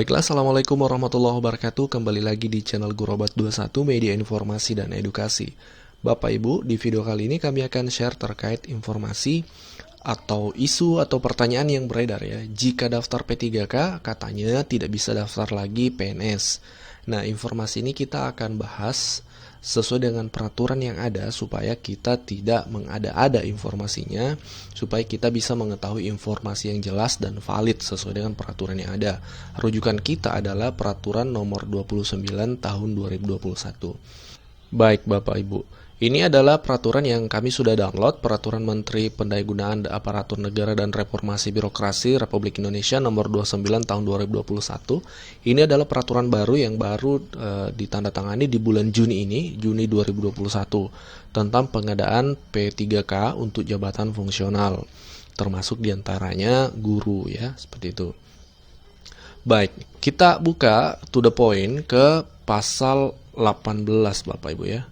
Baiklah, Assalamualaikum warahmatullahi wabarakatuh. Kembali lagi di channel Gurobat21, media informasi dan edukasi. Bapak Ibu, di video kali ini kami akan share terkait informasi atau isu atau pertanyaan yang beredar ya. Jika daftar P3K, katanya tidak bisa daftar lagi PNS. Nah, informasi ini kita akan bahas sesuai dengan peraturan yang ada supaya kita tidak mengada-ada informasinya, supaya kita bisa mengetahui informasi yang jelas dan valid sesuai dengan peraturan yang ada. Rujukan kita adalah peraturan nomor 29 tahun 2021. Baik Bapak Ibu, ini adalah peraturan yang kami sudah download, Peraturan Menteri Pendayagunaan Aparatur Negara dan Reformasi Birokrasi Republik Indonesia nomor 29 tahun 2021. Ini adalah peraturan baru yang baru ditandatangani di bulan Juni ini, Juni 2021, tentang pengadaan P3K untuk jabatan fungsional, termasuk diantaranya guru ya, seperti itu. Baik, kita buka to the point ke pasal 18 Bapak Ibu ya.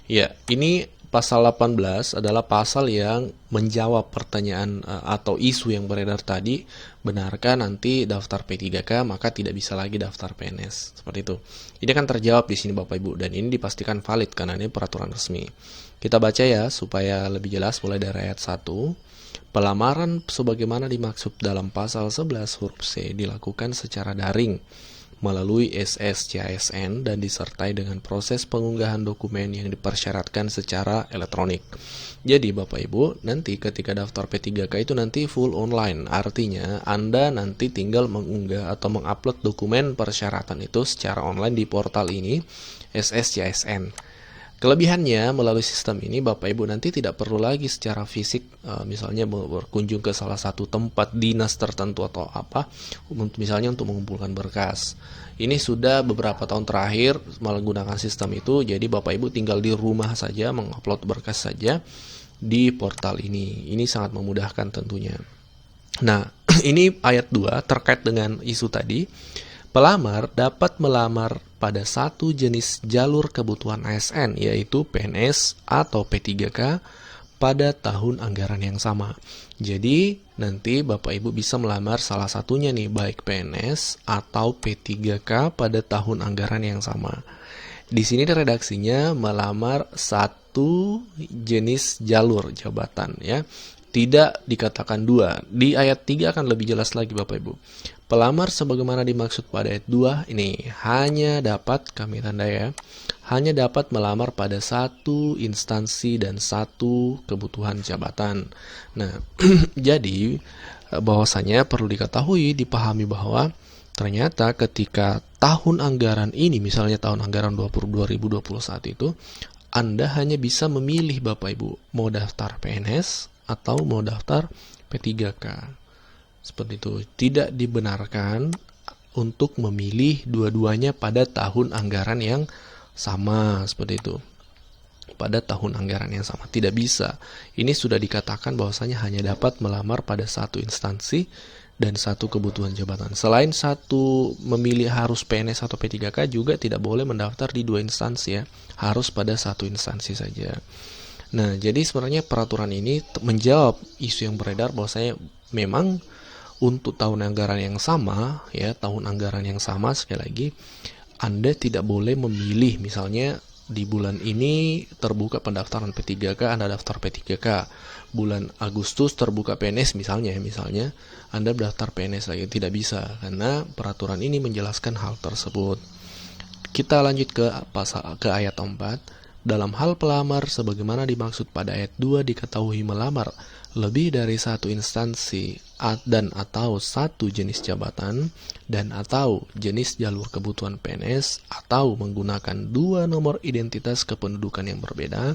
Ya, ini pasal 18 adalah pasal yang menjawab pertanyaan atau isu yang beredar tadi. Benarkah nanti daftar P3K maka tidak bisa lagi daftar PNS? Seperti itu. Ini kan terjawab di sini Bapak Ibu, dan ini dipastikan valid karena ini peraturan resmi. Kita baca ya supaya lebih jelas, mulai dari ayat 1. Pelamaran sebagaimana dimaksud dalam pasal 11 huruf C dilakukan secara daring melalui SSCASN dan disertai dengan proses pengunggahan dokumen yang dipersyaratkan secara elektronik. Jadi Bapak Ibu, nanti ketika daftar P3K itu nanti full online, artinya Anda nanti tinggal mengunggah atau mengupload dokumen persyaratan itu secara online di portal ini, SSCASN. Kelebihannya melalui sistem ini Bapak Ibu nanti tidak perlu lagi secara fisik misalnya berkunjung ke salah satu tempat dinas tertentu atau apa, misalnya untuk mengumpulkan berkas. Ini sudah beberapa tahun terakhir menggunakan sistem itu, jadi Bapak Ibu tinggal di rumah saja mengupload berkas saja di portal ini. Ini sangat memudahkan tentunya. Nah, ini ayat 2 terkait dengan isu tadi. Pelamar dapat melamar pada satu jenis jalur kebutuhan ASN, yaitu PNS atau P3K, pada tahun anggaran yang sama. Jadi, nanti Bapak Ibu bisa melamar salah satunya nih, baik PNS atau P3K pada tahun anggaran yang sama. Di sini redaksinya melamar satu jenis jalur jabatan ya. Tidak dikatakan dua. Di ayat 3 akan lebih jelas lagi Bapak Ibu. Pelamar sebagaimana dimaksud pada ayat 2 ini hanya dapat, kami tanda ya, hanya dapat melamar pada satu instansi dan satu kebutuhan jabatan. Nah, jadi bahwasanya perlu diketahui, dipahami bahwa ternyata ketika tahun anggaran ini, misalnya tahun anggaran 2021 itu, Anda hanya bisa memilih Bapak Ibu, mau daftar PNS atau mau daftar P3K. Seperti itu. Tidak dibenarkan untuk memilih dua-duanya pada tahun anggaran yang sama, seperti itu. Pada tahun anggaran yang sama tidak bisa. Ini sudah dikatakan bahwasanya hanya dapat melamar pada satu instansi dan satu kebutuhan jabatan. Selain satu memilih harus PNS atau P3K, juga tidak boleh mendaftar di dua instansi ya. Harus pada satu instansi saja. Nah, jadi sebenarnya peraturan ini menjawab isu yang beredar bahwasanya memang untuk tahun anggaran yang sama, ya, tahun anggaran yang sama, sekali lagi, Anda tidak boleh memilih, misalnya di bulan ini terbuka pendaftaran P3K, Anda daftar P3K. Bulan Agustus terbuka PNS misalnya Anda daftar PNS lagi, tidak bisa, karena peraturan ini menjelaskan hal tersebut. Kita lanjut ke ayat 4. Dalam hal pelamar, sebagaimana dimaksud pada ayat 2, diketahui melamar lebih dari satu instansi dan atau satu jenis jabatan dan atau jenis jalur kebutuhan PNS atau menggunakan dua nomor identitas kependudukan yang berbeda,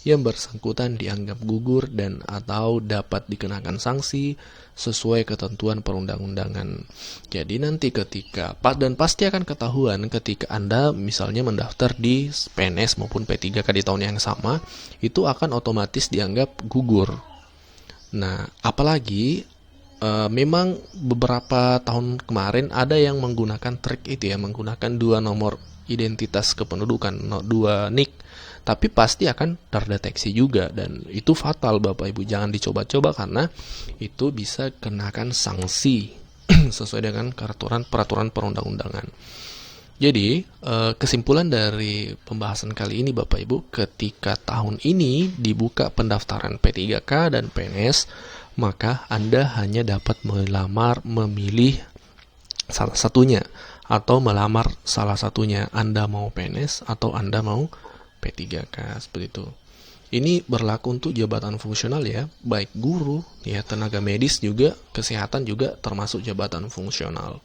yang bersangkutan dianggap gugur dan atau dapat dikenakan sanksi sesuai ketentuan perundang-undangan. Jadi nanti ketika, dan pasti akan ketahuan ketika Anda misalnya mendaftar di PNS maupun P3K di tahun yang sama, itu akan otomatis dianggap gugur. Nah, apalagi memang beberapa tahun kemarin ada yang menggunakan trik itu ya, menggunakan dua nomor identitas kependudukan, dua NIK, tapi pasti akan terdeteksi juga, dan itu fatal Bapak Ibu. Jangan dicoba-coba karena itu bisa kenakan sanksi sesuai dengan peraturan perundang-undangan. Jadi, kesimpulan dari pembahasan kali ini Bapak Ibu, ketika tahun ini dibuka pendaftaran P3K dan PNS, maka Anda hanya dapat memilih salah satunya, atau melamar salah satunya. Anda mau PNS atau Anda mau P3K, seperti itu. Ini berlaku untuk jabatan fungsional ya, baik guru, ya tenaga medis juga, kesehatan juga termasuk jabatan fungsional.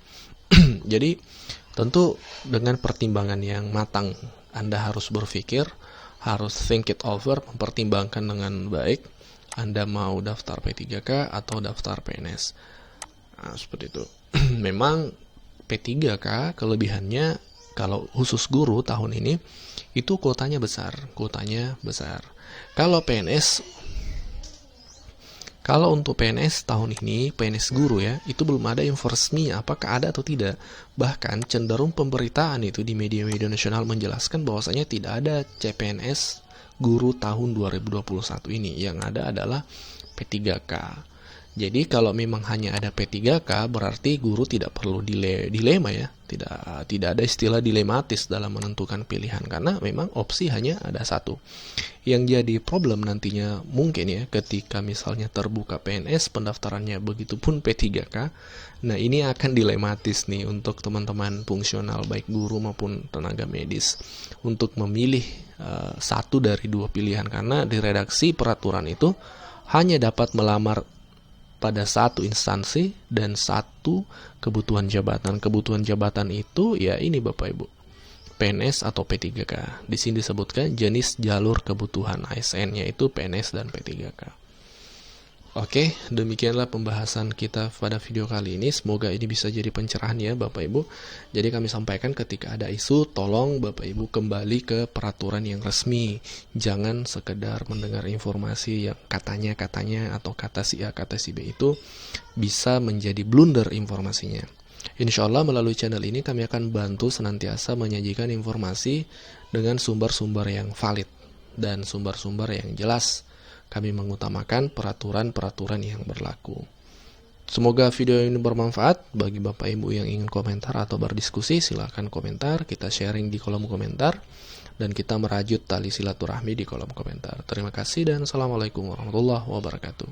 Jadi, tentu dengan pertimbangan yang matang, Anda harus berpikir, harus think it over, mempertimbangkan dengan baik, Anda mau daftar P3K atau daftar PNS. Nah, seperti itu. Memang P3K kelebihannya, kalau khusus guru tahun ini, itu kuotanya besar. Kalau untuk PNS tahun ini, PNS guru ya, itu belum ada info resmi apakah ada atau tidak. Bahkan cenderung pemberitaan itu di media-media nasional menjelaskan bahwasanya tidak ada CPNS guru tahun 2021 ini. Yang ada adalah P3K. Jadi kalau memang hanya ada P3K, berarti guru tidak perlu dilema ya. Tidak ada istilah dilematis dalam menentukan pilihan, karena memang opsi hanya ada satu. Yang jadi problem nantinya mungkin ya, ketika misalnya terbuka PNS pendaftarannya, begitupun P3K. Nah, ini akan dilematis nih untuk teman-teman fungsional baik guru maupun tenaga medis untuk memilih satu dari dua pilihan, karena di redaksi peraturan itu hanya dapat melamar pada satu instansi dan satu kebutuhan jabatan. Kebutuhan jabatan itu ya ini Bapak Ibu, PNS atau P3K. Di sini disebutkan jenis jalur kebutuhan ASN, yaitu PNS dan P3K. Oke, demikianlah pembahasan kita pada video kali ini. Semoga ini bisa jadi pencerahan ya Bapak Ibu. Jadi kami sampaikan, ketika ada isu, tolong Bapak Ibu kembali ke peraturan yang resmi. Jangan sekedar mendengar informasi yang katanya atau kata si A, kata si B, itu bisa menjadi blunder informasinya. Insya Allah melalui channel ini kami akan bantu senantiasa menyajikan informasi dengan sumber-sumber yang valid dan sumber-sumber yang jelas. Kami mengutamakan peraturan-peraturan yang berlaku. Semoga video ini bermanfaat. Bagi Bapak Ibu yang ingin komentar atau berdiskusi, silahkan komentar. Kita sharing di kolom komentar, dan kita merajut tali silaturahmi di kolom komentar. Terima kasih dan Assalamualaikum warahmatullahi wabarakatuh.